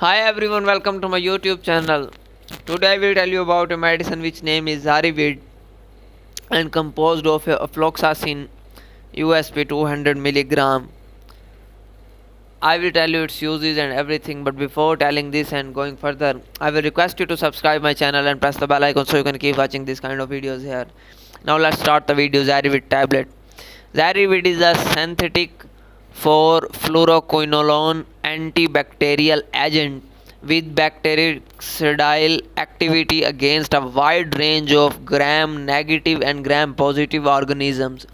Hi everyone, welcome to my YouTube channel. Today I will tell you about a medicine which name is Zarivid and composed of afloxacin USP 200 milligram. I will tell you its uses and everything, but before telling this and going further, I will request you to subscribe my channel and press the bell icon so you can keep watching this kind of videos here. Now let's start the video. Zarivid tablet. Zarivid is a synthetic for fluoroquinolone antibacterial agent with bactericidal activity against a wide range of gram-negative and gram-positive organisms.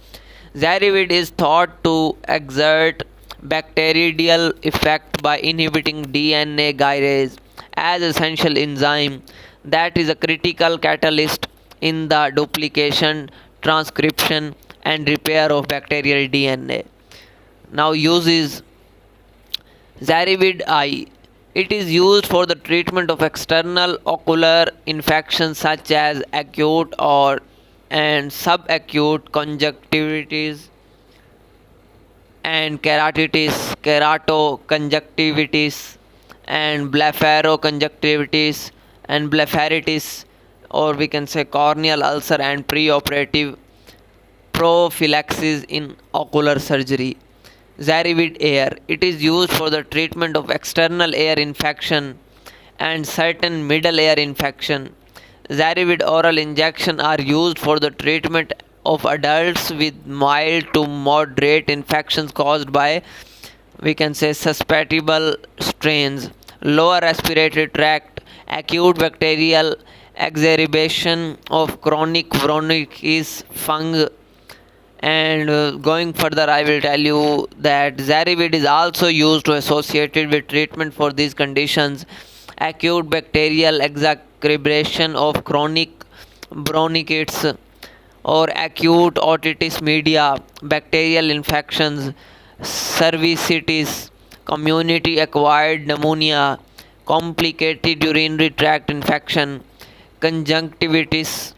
Zarivid is thought to exert bacterial effect by inhibiting DNA gyrase as essential enzyme that is a critical catalyst in the duplication, transcription and repair of bacterial DNA. Now uses Zarivid I. It is used for the treatment of external ocular infections such as acute or and subacute conjunctivitis and keratoconjunctivitis and blepharoconjunctivitis and blepharitis, or we can say corneal ulcer, and preoperative prophylaxis in ocular surgery. Zarivid Air. It is used for the treatment of external air infection and certain middle ear infection. Zarivid oral injection are used for the treatment of adults with mild to moderate infections caused by, we can say, susceptible strains, lower respiratory tract, acute bacterial exacerbation of chronic bronchitis fungus. And going further, I will tell you that Zarivid is also used to associated with treatment for these conditions: acute bacterial exacerbation of chronic bronchitis or acute otitis media, bacterial infections, cervicitis, community acquired pneumonia, complicated urinary tract infection, conjunctivitis,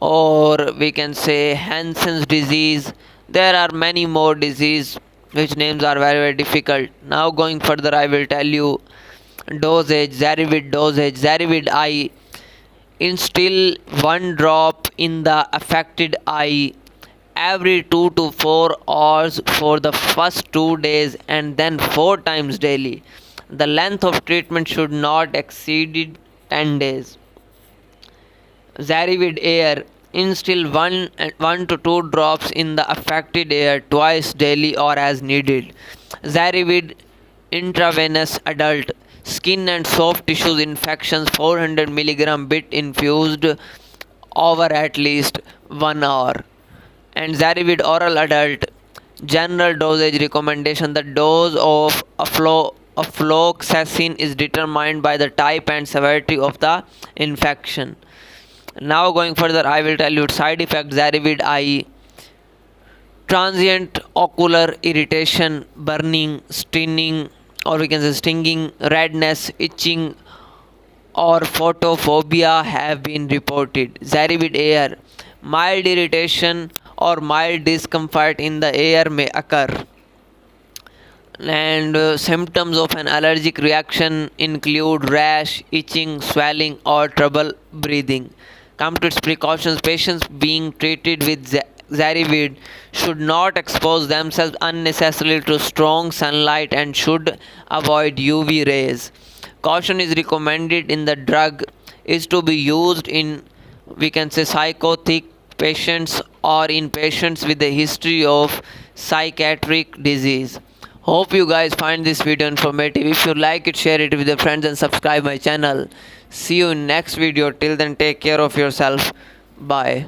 or we can say Hansen's disease. There are many more diseases which names are very difficult. Now going further, I will tell you dosage. Zarivid dosage. Zarivid I. Instill 1 drop in the affected eye every 2 to 4 hours for the first 2 days and then 4 times daily. The length of treatment should not exceed 10 days. Zarivid Air. Instill 1 to 2 drops in the affected air twice daily or as needed. Zarivid intravenous adult. Skin and soft tissues infections 400 milligram bit infused over at least 1 hour. And Zarivid oral adult. General dosage recommendation. The dose of afloxacin is determined by the type and severity of the infection. Now going further, I will tell you side effects. Zarivid I. Transient ocular irritation, burning, stinging, or we can say stinging, redness, itching, or photophobia have been reported. Zarivid Air. Mild irritation or mild discomfort in the air may occur. And symptoms of an allergic reaction include rash, itching, swelling, or trouble breathing. Come to its precautions. Patients being treated with Zarivid should not expose themselves unnecessarily to strong sunlight and should avoid UV rays. Caution is recommended in the drug is to be used in, we can say, psychotic patients or in patients with a history of psychiatric disease. Hope you guys find this video informative. If you like it, share it with your friends and subscribe my channel. See you in next video. Till then, take care of yourself. Bye.